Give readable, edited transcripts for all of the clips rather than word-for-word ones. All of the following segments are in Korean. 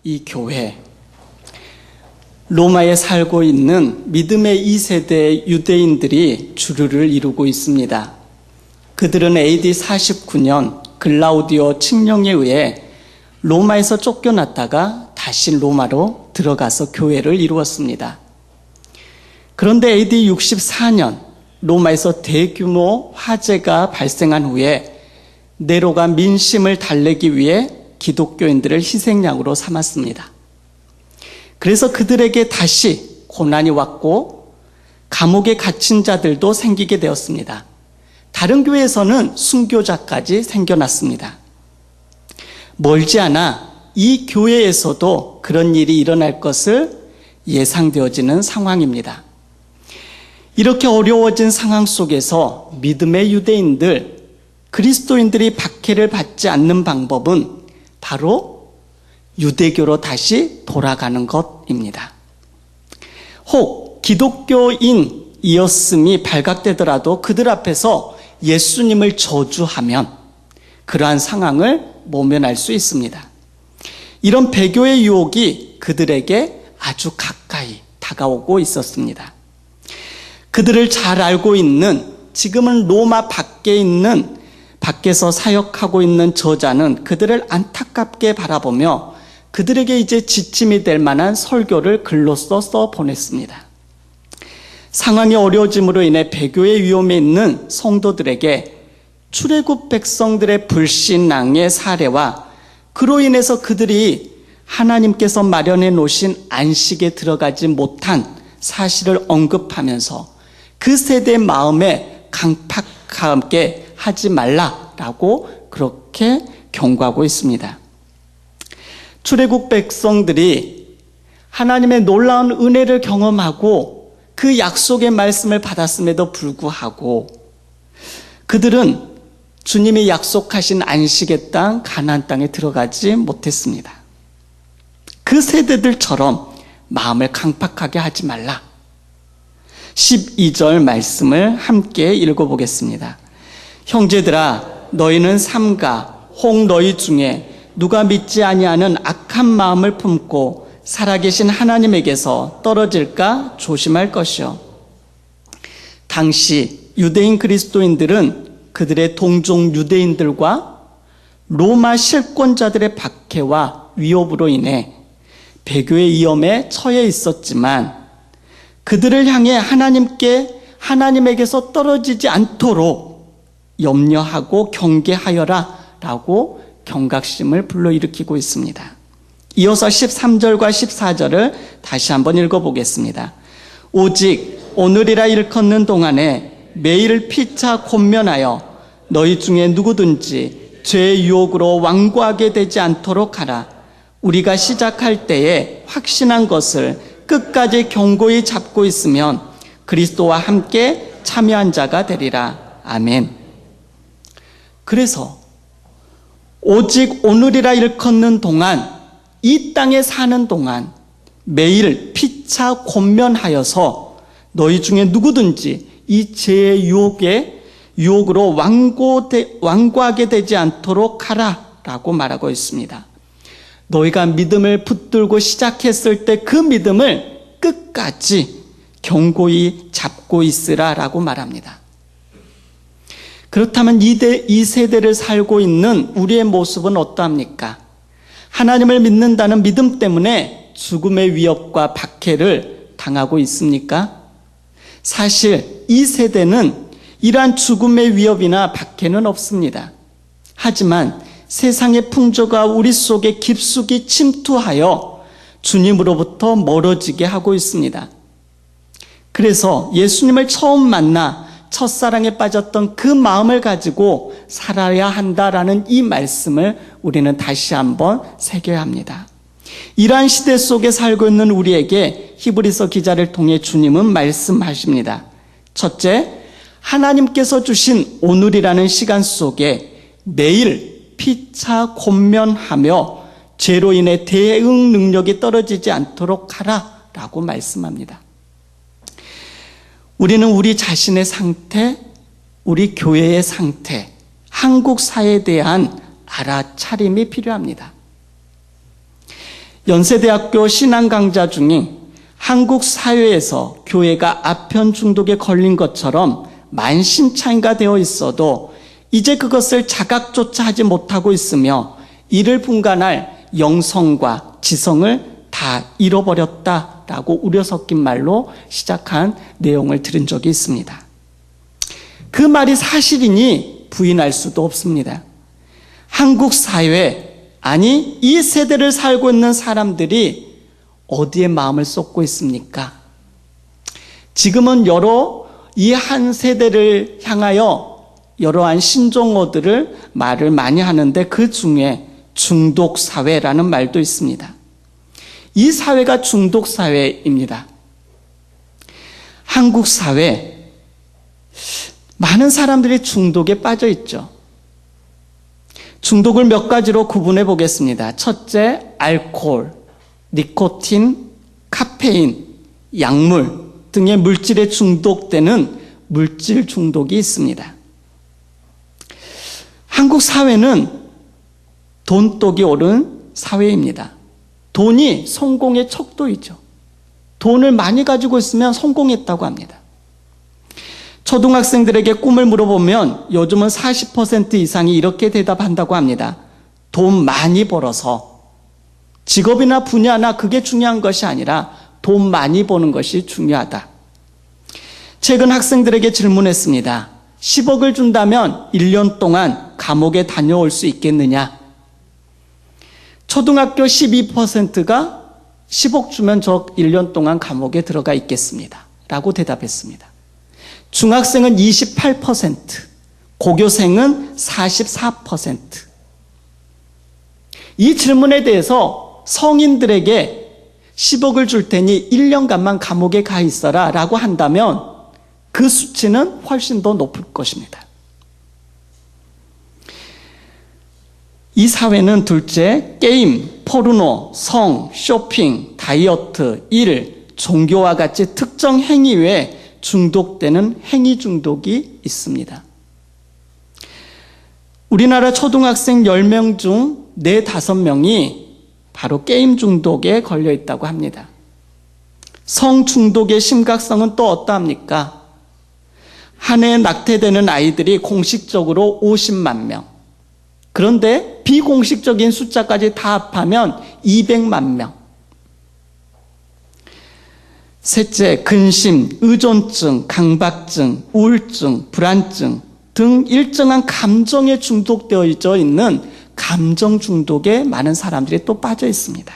이 교회, 로마에 살고 있는 믿음의 2세대 유대인들이 주류를 이루고 있습니다. 그들은 AD 49년 글라우디오 칙령에 의해 로마에서 쫓겨났다가 다시 로마로 들어가서 교회를 이루었습니다. 그런데 AD 64년 로마에서 대규모 화재가 발생한 후에 네로가 민심을 달래기 위해 기독교인들을 희생양으로 삼았습니다. 그래서 그들에게 다시 고난이 왔고 감옥에 갇힌 자들도 생기게 되었습니다. 다른 교회에서는 순교자까지 생겨났습니다. 멀지 않아 이 교회에서도 그런 일이 일어날 것을 예상되어지는 상황입니다. 이렇게 어려워진 상황 속에서 믿음의 유대인들, 그리스도인들이 박해를 받지 않는 방법은 바로 유대교로 다시 돌아가는 것입니다. 혹 기독교인이었음이 발각되더라도 그들 앞에서 예수님을 저주하면 그러한 상황을 모면할 수 있습니다. 이런 배교의 유혹이 그들에게 아주 가까이 다가오고 있었습니다. 그들을 잘 알고 있는, 지금은 로마 밖에서 사역하고 있는 저자는 그들을 안타깝게 바라보며 그들에게 이제 지침이 될 만한 설교를 글로써 보냈습니다. 상황이 어려워짐으로 인해 배교의 위험에 있는 성도들에게 출애굽 백성들의 불신앙의 사례와 그로 인해서 그들이 하나님께서 마련해 놓으신 안식에 들어가지 못한 사실을 언급하면서 그 세대의 마음에 강팍하게 하지 말라라고 그렇게 경고하고 있습니다. 출애굽 백성들이 하나님의 놀라운 은혜를 경험하고 그 약속의 말씀을 받았음에도 불구하고 그들은 주님이 약속하신 안식의 땅 가나안 땅에 들어가지 못했습니다. 그 세대들처럼 마음을 강팍하게 하지 말라. 12절 말씀을 함께 읽어보겠습니다. 형제들아, 너희는 삼가 혹 너희 중에 누가 믿지 아니하는 악한 마음을 품고 살아계신 하나님에게서 떨어질까 조심할 것이요. 당시 유대인 그리스도인들은 그들의 동족 유대인들과 로마 실권자들의 박해와 위협으로 인해 배교의 위험에 처해 있었지만 그들을 향해 하나님에게서 떨어지지 않도록 염려하고 경계하여라 라고 경각심을 불러일으키고 있습니다. 이어서 13절과 14절을 다시 한번 읽어보겠습니다. 오직 오늘이라 일컫는 동안에 매일 피차 권면하여 너희 중에 누구든지 죄의 유혹으로 완고하게 되지 않도록 하라. 우리가 시작할 때에 확신한 것을 끝까지 견고히 잡고 있으면 그리스도와 함께 참여한 자가 되리라. 아멘. 그래서 오직 오늘이라 일컫는 동안, 이 땅에 사는 동안 매일 피차 권면하여서 너희 중에 누구든지 이 죄의 유혹으로 완고하게 되지 않도록 하라 라고 말하고 있습니다. 너희가 믿음을 붙들고 시작했을 때 그 믿음을 끝까지 견고히 잡고 있으라 라고 말합니다. 그렇다면 이 세대를 살고 있는 우리의 모습은 어떠합니까? 하나님을 믿는다는 믿음 때문에 죽음의 위협과 박해를 당하고 있습니까? 사실 이 세대는 이러한 죽음의 위협이나 박해는 없습니다. 하지만 세상의 풍조가 우리 속에 깊숙이 침투하여 주님으로부터 멀어지게 하고 있습니다. 그래서 예수님을 처음 만나 첫사랑에 빠졌던 그 마음을 가지고 살아야 한다라는 이 말씀을 우리는 다시 한번 새겨야 합니다. 이러한 시대 속에 살고 있는 우리에게 히브리서 기자를 통해 주님은 말씀하십니다. 첫째, 하나님께서 주신 오늘이라는 시간 속에 매일 피차 권면하며 죄로 인해 대응 능력이 떨어지지 않도록 하라 라고 말씀합니다. 우리는 우리 자신의 상태, 우리 교회의 상태, 한국 사회에 대한 알아차림이 필요합니다. 연세대학교 신앙 강좌 중에 한국 사회에서 교회가 아편 중독에 걸린 것처럼 만신창이가 되어 있어도 이제 그것을 자각조차 하지 못하고 있으며 이를 분간할 영성과 지성을 다 잃어버렸다라고 우려 섞인 말로 시작한 내용을 들은 적이 있습니다. 그 말이 사실이니 부인할 수도 없습니다. 한국 사회, 아니 이 세대를 살고 있는 사람들이 어디에 마음을 쏟고 있습니까? 지금은 이 한 세대를 향하여 여러한 신종어들을 말을 많이 하는데 그 중에 중독사회라는 말도 있습니다. 이 사회가 중독사회입니다. 한국 사회, 많은 사람들이 중독에 빠져 있죠. 중독을 몇 가지로 구분해 보겠습니다. 첫째, 알코올, 니코틴, 카페인, 약물 등의 물질에 중독되는 물질 중독이 있습니다. 한국 사회는 돈독이 오른 사회입니다. 돈이 성공의 척도이죠. 돈을 많이 가지고 있으면 성공했다고 합니다. 초등학생들에게 꿈을 물어보면 요즘은 40% 이상이 이렇게 대답한다고 합니다. 돈 많이 벌어서. 직업이나 분야나 그게 중요한 것이 아니라 돈 많이 버는 것이 중요하다. 최근 학생들에게 질문했습니다. 10억을 준다면 1년 동안 감옥에 다녀올 수 있겠느냐? 초등학교 12%가 10억 주면 저 1년 동안 감옥에 들어가 있겠습니다. 라고 대답했습니다. 중학생은 28%, 고교생은 44%. 이 질문에 대해서 성인들에게 10억을 줄 테니 1년간만 감옥에 가 있어라 라고 한다면 그 수치는 훨씬 더 높을 것입니다. 이 사회는 둘째, 게임, 포르노, 성, 쇼핑, 다이어트, 일, 종교와 같이 특정 행위 외에 중독되는 행위 중독이 있습니다. 우리나라 초등학생 10명 중 4, 5명이 바로 게임 중독에 걸려 있다고 합니다. 성 중독의 심각성은 또 어떠합니까? 한 해에 낙태되는 아이들이 공식적으로 50만 명. 그런데 비공식적인 숫자까지 다 합하면 200만 명. 셋째, 근심, 의존증, 강박증, 우울증, 불안증 등 일정한 감정에 중독되어 있는 감정 중독에 많은 사람들이 또 빠져 있습니다.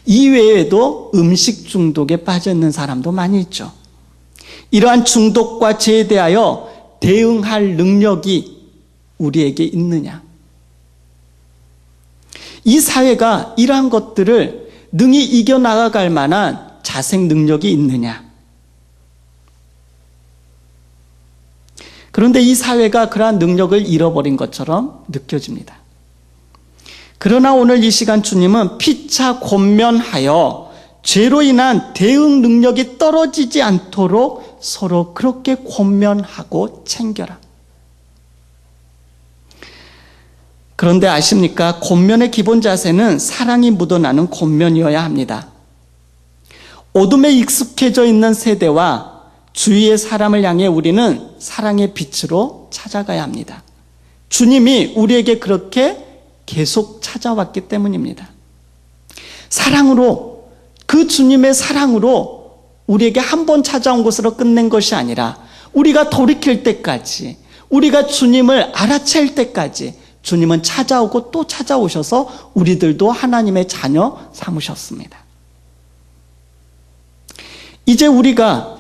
이외에도 음식 중독에 빠져 있는 사람도 많이 있죠. 이러한 중독과 죄에 대하여 대응할 능력이 우리에게 있느냐? 이 사회가 이러한 것들을 능히 이겨나갈 만한 자생 능력이 있느냐? 그런데 이 사회가 그러한 능력을 잃어버린 것처럼 느껴집니다. 그러나 오늘 이 시간 주님은 피차 권면하여 죄로 인한 대응 능력이 떨어지지 않도록 서로 그렇게 권면하고 챙겨라. 그런데 아십니까? 권면의 기본 자세는 사랑이 묻어나는 권면이어야 합니다. 어둠에 익숙해져 있는 세대와 주위의 사람을 향해 우리는 사랑의 빛으로 찾아가야 합니다. 주님이 우리에게 그렇게 계속 찾아왔기 때문입니다. 사랑으로, 그 주님의 사랑으로 우리에게 한 번 찾아온 것으로 끝낸 것이 아니라 우리가 돌이킬 때까지, 우리가 주님을 알아챌 때까지 주님은 찾아오고 또 찾아오셔서 우리들도 하나님의 자녀 삼으셨습니다. 이제 우리가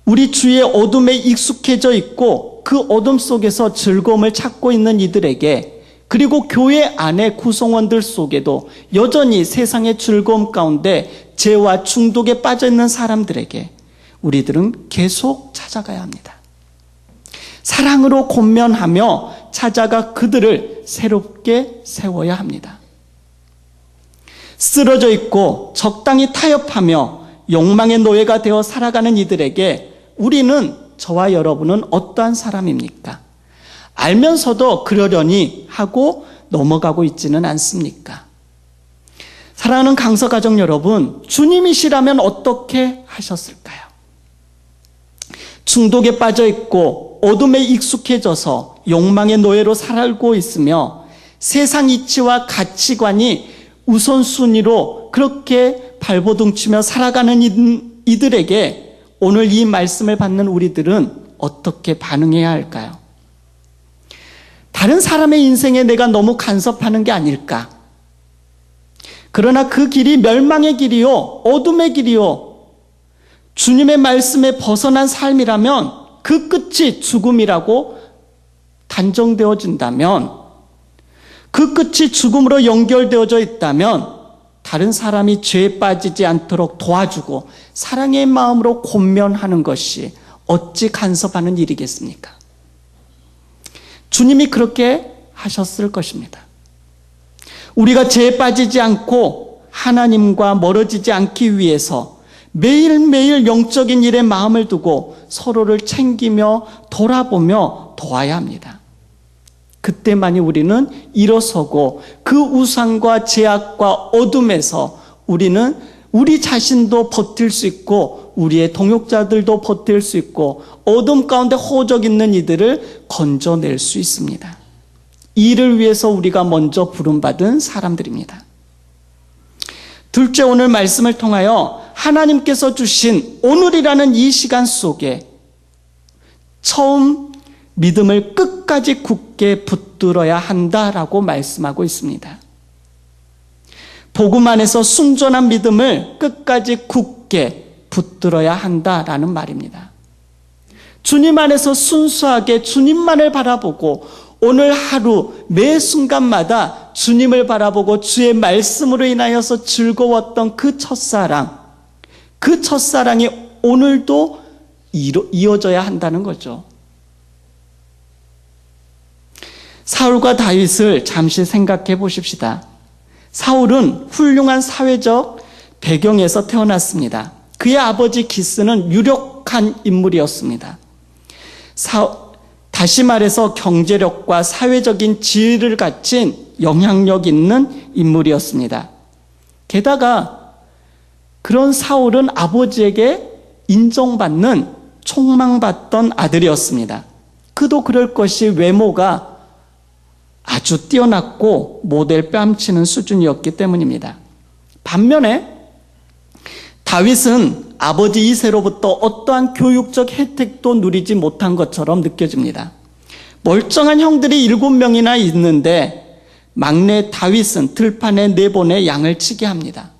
우리 주위의 어둠에 익숙해져 있고 그 어둠 속에서 즐거움을 찾고 있는 이들에게, 그리고 교회 안의 구성원들 속에도 여전히 세상의 즐거움 가운데 죄와 중독에 빠져있는 사람들에게 우리들은 계속 찾아가야 합니다. 사랑으로 권면하며 찾아가 그들을 새롭게 세워야 합니다. 쓰러져 있고 적당히 타협하며 욕망의 노예가 되어 살아가는 이들에게 우리는, 저와 여러분은 어떠한 사람입니까? 알면서도 그러려니 하고 넘어가고 있지는 않습니까? 사랑하는 강서가족 여러분, 주님이시라면 어떻게 하셨을까요? 중독에 빠져 있고 어둠에 익숙해져서 욕망의 노예로 살고 있으며 세상 이치와 가치관이 우선순위로 그렇게 발버둥치며 살아가는 이들에게 오늘 이 말씀을 받는 우리들은 어떻게 반응해야 할까요? 다른 사람의 인생에 내가 너무 간섭하는 게 아닐까? 그러나 그 길이 멸망의 길이요, 어둠의 길이요, 주님의 말씀에 벗어난 삶이라면 그 끝이 죽음이라고 단정되어진다면, 그 끝이 죽음으로 연결되어져 있다면 다른 사람이 죄에 빠지지 않도록 도와주고 사랑의 마음으로 권면하는 것이 어찌 간섭하는 일이겠습니까? 주님이 그렇게 하셨을 것입니다. 우리가 죄에 빠지지 않고 하나님과 멀어지지 않기 위해서 매일매일 영적인 일에 마음을 두고 서로를 챙기며 돌아보며 도와야 합니다. 그때만이 우리는 일어서고 그 우상과 죄악과 어둠에서 우리는 우리 자신도 버틸 수 있고 우리의 동역자들도 버틸 수 있고 어둠 가운데 허적 있는 이들을 건져낼 수 있습니다. 이를 위해서 우리가 먼저 부름받은 사람들입니다. 둘째, 오늘 말씀을 통하여 하나님께서 주신 오늘이라는 이 시간 속에 처음 믿음을 끝까지 굳게 붙들어야 한다라고 말씀하고 있습니다. 복음 안에서 순전한 믿음을 끝까지 굳게 붙들어야 한다라는 말입니다. 주님 안에서 순수하게 주님만을 바라보고 오늘 하루 매 순간마다 주님을 바라보고 주의 말씀으로 인하여서 즐거웠던 그 첫사랑이 오늘도 이어져야 한다는 거죠. 사울과 다윗을 잠시 생각해 보십시다. 사울은 훌륭한 사회적 배경에서 태어났습니다. 그의 아버지 기스는 유력한 인물이었습니다. 다시 말해서 경제력과 사회적인 지위를 갖춘 영향력 있는 인물이었습니다. 게다가 그런 사울은 아버지에게 인정받는 촉망받던 아들이었습니다. 그도 그럴 것이 외모가 아주 뛰어났고 모델 뺨치는 수준이었기 때문입니다. 반면에 다윗은 아버지 이새로부터 어떠한 교육적 혜택도 누리지 못한 것처럼 느껴집니다. 멀쩡한 형들이 7명이나 있는데 막내 다윗은 들판에 내보내 양을 치게 합니다.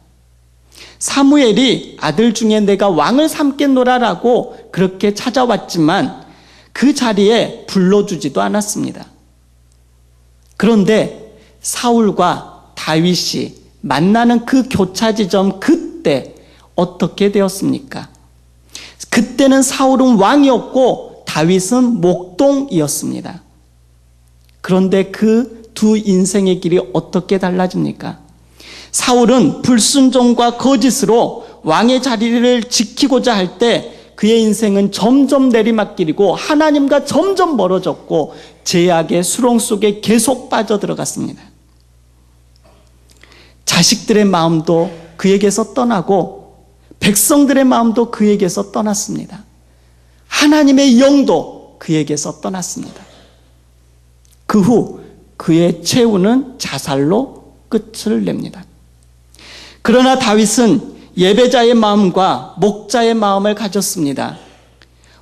사무엘이 아들 중에 내가 왕을 삼겠노라라고 그렇게 찾아왔지만 그 자리에 불러주지도 않았습니다. 그런데 사울과 다윗이 만나는 그 교차 지점 그때 어떻게 되었습니까? 그때는 사울은 왕이었고 다윗은 목동이었습니다. 그런데 그 두 인생의 길이 어떻게 달라집니까? 사울은 불순종과 거짓으로 왕의 자리를 지키고자 할 때 그의 인생은 점점 내리막길이고 하나님과 점점 멀어졌고 죄악의 수렁 속에 계속 빠져들어갔습니다. 자식들의 마음도 그에게서 떠나고 백성들의 마음도 그에게서 떠났습니다. 하나님의 영도 그에게서 떠났습니다. 그 후 그의 최후는 자살로 끝을 냅니다. 그러나 다윗은 예배자의 마음과 목자의 마음을 가졌습니다.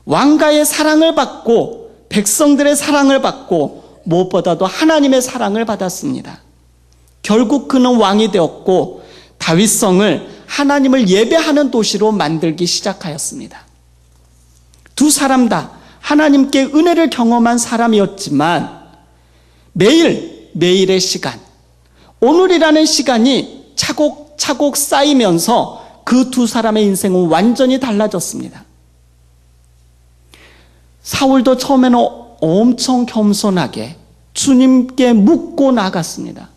왕가의 사랑을 받고 백성들의 사랑을 받고 무엇보다도 하나님의 사랑을 받았습니다. 결국 그는 왕이 되었고 다윗성을 하나님을 예배하는 도시로 만들기 시작하였습니다. 두 사람 다 하나님께 은혜를 경험한 사람이었지만 매일의 시간, 오늘이라는 시간이 차곡차곡 쌓이면서 그 두 사람의 인생은 완전히 달라졌습니다. 사울도 처음에는 엄청 겸손하게 주님께 묻고 나갔습니다.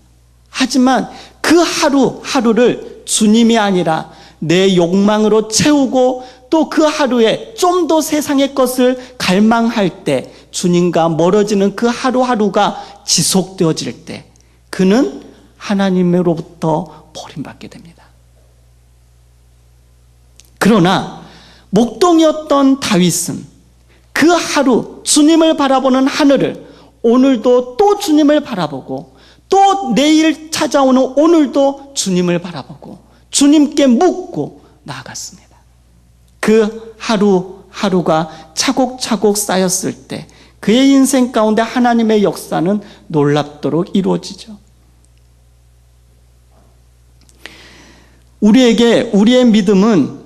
하지만 그 하루하루를 주님이 아니라 내 욕망으로 채우고 또 그 하루에 좀 더 세상의 것을 갈망할 때 주님과 멀어지는 그 하루하루가 지속되어질 때 그는 하나님으로부터 버림받게 됩니다. 그러나 목동이었던 다윗은 그 하루 주님을 바라보는 하늘을 오늘도 또 주님을 바라보고 또 내일 찾아오는 오늘도 주님을 바라보고 주님께 묻고 나아갔습니다. 그 하루하루가 차곡차곡 쌓였을 때 그의 인생 가운데 하나님의 역사는 놀랍도록 이루어지죠. 우리에게 우리의 믿음은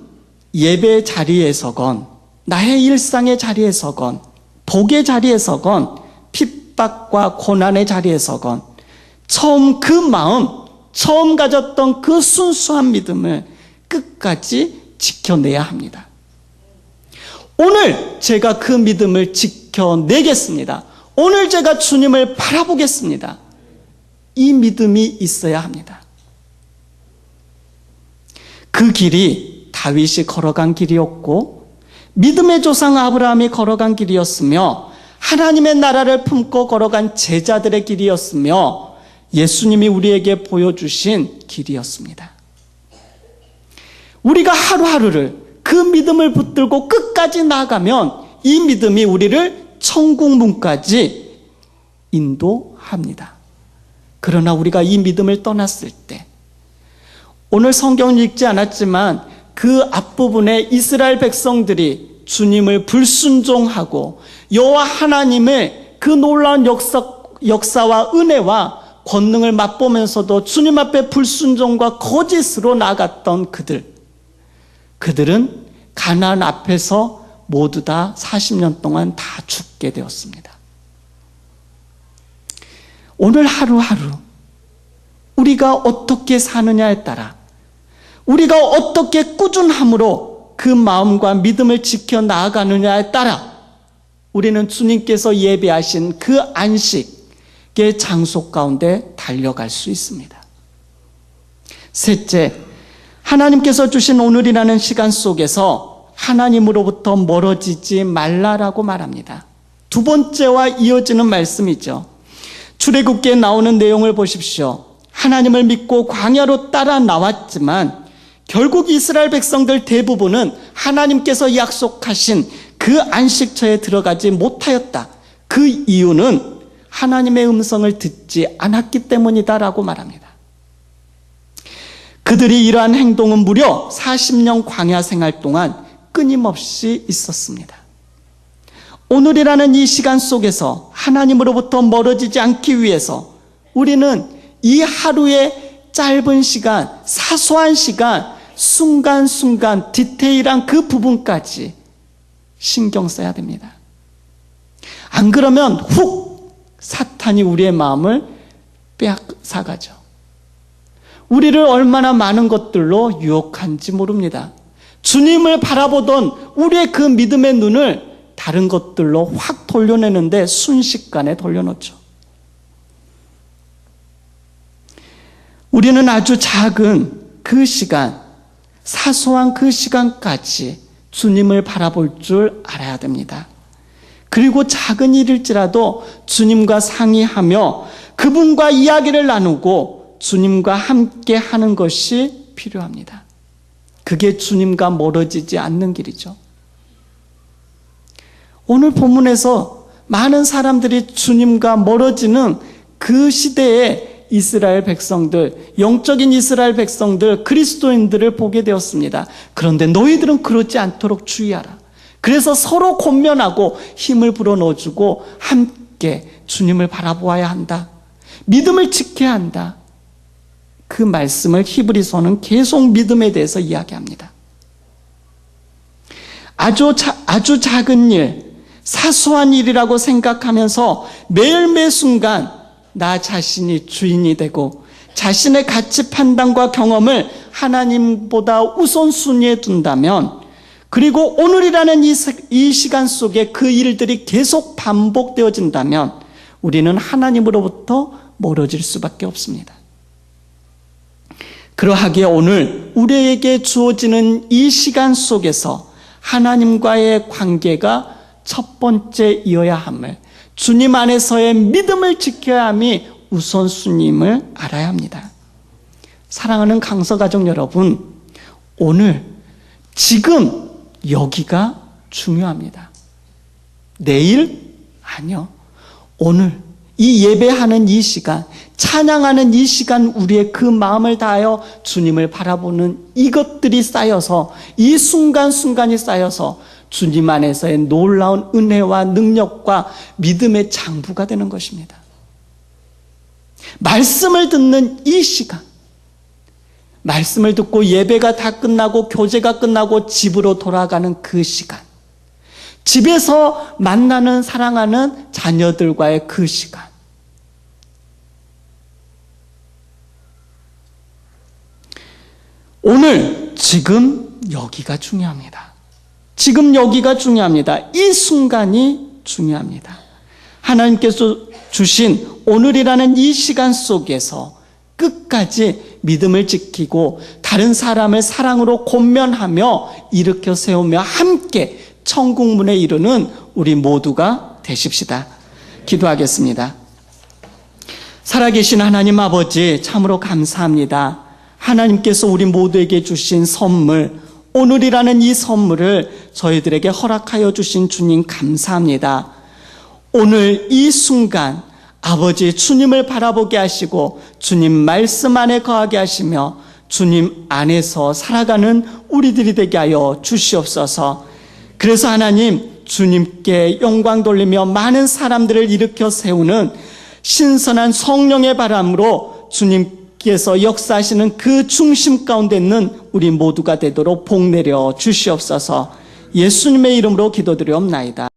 예배 자리에서건 나의 일상의 자리에서건 복의 자리에서건 핍박과 고난의 자리에서건 처음 그 마음, 처음 가졌던 그 순수한 믿음을 끝까지 지켜내야 합니다. 오늘 제가 그 믿음을 지켜내겠습니다. 오늘 제가 주님을 바라보겠습니다. 이 믿음이 있어야 합니다. 그 길이 다윗이 걸어간 길이었고 믿음의 조상 아브라함이 걸어간 길이었으며 하나님의 나라를 품고 걸어간 제자들의 길이었으며 예수님이 우리에게 보여주신 길이었습니다. 우리가 하루하루를 그 믿음을 붙들고 끝까지 나아가면 이 믿음이 우리를 천국 문까지 인도합니다. 그러나 우리가 이 믿음을 떠났을 때 오늘 성경 읽지 않았지만 그 앞부분에 이스라엘 백성들이 주님을 불순종하고 여호와 하나님의 그 놀라운 역사와 은혜와 권능을 맛보면서도 주님 앞에 불순종과 거짓으로 나아갔던 그들은 가나안 앞에서 모두 다 40년 동안 다 죽게 되었습니다. 오늘 하루하루 우리가 어떻게 사느냐에 따라 우리가 어떻게 꾸준함으로 그 마음과 믿음을 지켜 나아가느냐에 따라 우리는 주님께서 예배하신 그 안식의 장소 가운데 달려갈 수 있습니다. 셋째, 하나님께서 주신 오늘이라는 시간 속에서 하나님으로부터 멀어지지 말라라고 말합니다. 두 번째와 이어지는 말씀이죠. 출애굽기에 나오는 내용을 보십시오. 하나님을 믿고 광야로 따라 나왔지만 결국 이스라엘 백성들 대부분은 하나님께서 약속하신 그 안식처에 들어가지 못하였다. 그 이유는 하나님의 음성을 듣지 않았기 때문이다라고 말합니다. 그들이 이러한 행동은 무려 40년 광야 생활 동안 끊임없이 있었습니다. 오늘이라는 이 시간 속에서 하나님으로부터 멀어지지 않기 위해서 우리는 이 하루의 짧은 시간, 사소한 시간, 순간순간 디테일한 그 부분까지 신경 써야 됩니다. 안 그러면 훅 사탄이 우리의 마음을 빼앗아가죠. 우리를 얼마나 많은 것들로 유혹한지 모릅니다. 주님을 바라보던 우리의 그 믿음의 눈을 다른 것들로 확 돌려내는데 순식간에 돌려놓죠. 우리는 아주 작은 그 시간, 사소한 그 시간까지 주님을 바라볼 줄 알아야 됩니다. 그리고 작은 일일지라도 주님과 상의하며 그분과 이야기를 나누고 주님과 함께 하는 것이 필요합니다. 그게 주님과 멀어지지 않는 길이죠. 오늘 본문에서 많은 사람들이 주님과 멀어지는 그 시대에 이스라엘 백성들, 영적인 이스라엘 백성들, 그리스도인들을 보게 되었습니다. 그런데 너희들은 그러지 않도록 주의하라. 그래서 서로 권면하고 힘을 불어넣어주고 함께 주님을 바라보아야 한다. 믿음을 지켜야 한다. 그 말씀을 히브리서는 계속 믿음에 대해서 이야기합니다. 아주 작은 일, 사소한 일이라고 생각하면서 매일매 순간 나 자신이 주인이 되고 자신의 가치 판단과 경험을 하나님보다 우선순위에 둔다면, 그리고 오늘이라는 이 시간 속에 그 일들이 계속 반복되어진다면 우리는 하나님으로부터 멀어질 수밖에 없습니다. 그러하기에 오늘 우리에게 주어지는 이 시간 속에서 하나님과의 관계가 첫 번째 이어야 함을, 주님 안에서의 믿음을 지켜야 함이 우선순위임을 알아야 합니다. 사랑하는 강서가족 여러분, 오늘 지금 여기가 중요합니다. 내일? 아니요. 오늘 이 예배하는 이 시간, 찬양하는 이 시간, 우리의 그 마음을 다하여 주님을 바라보는 이것들이 쌓여서, 이 순간순간이 쌓여서 주님 안에서의 놀라운 은혜와 능력과 믿음의 장부가 되는 것입니다. 말씀을 듣는 이 시간, 말씀을 듣고 예배가 다 끝나고 교제가 끝나고 집으로 돌아가는 그 시간, 집에서 만나는 사랑하는 자녀들과의 그 시간, 오늘 지금 여기가 중요합니다. 지금 여기가 중요합니다. 이 순간이 중요합니다. 하나님께서 주신 오늘이라는 이 시간 속에서 끝까지 믿음을 지키고 다른 사람을 사랑으로 권면하며 일으켜 세우며 함께 천국문에 이르는 우리 모두가 되십시다. 기도하겠습니다. 살아계신 하나님 아버지, 참으로 감사합니다. 하나님께서 우리 모두에게 주신 선물, 오늘이라는 이 선물을 저희들에게 허락하여 주신 주님 감사합니다. 오늘 이 순간 아버지 주님을 바라보게 하시고 주님 말씀 안에 거하게 하시며 주님 안에서 살아가는 우리들이 되게 하여 주시옵소서. 그래서 하나님, 주님께 영광 돌리며 많은 사람들을 일으켜 세우는 신선한 성령의 바람으로 주님께서 역사하시는 그 중심 가운데 있는 우리 모두가 되도록 복 내려 주시옵소서. 예수님의 이름으로 기도드리옵나이다.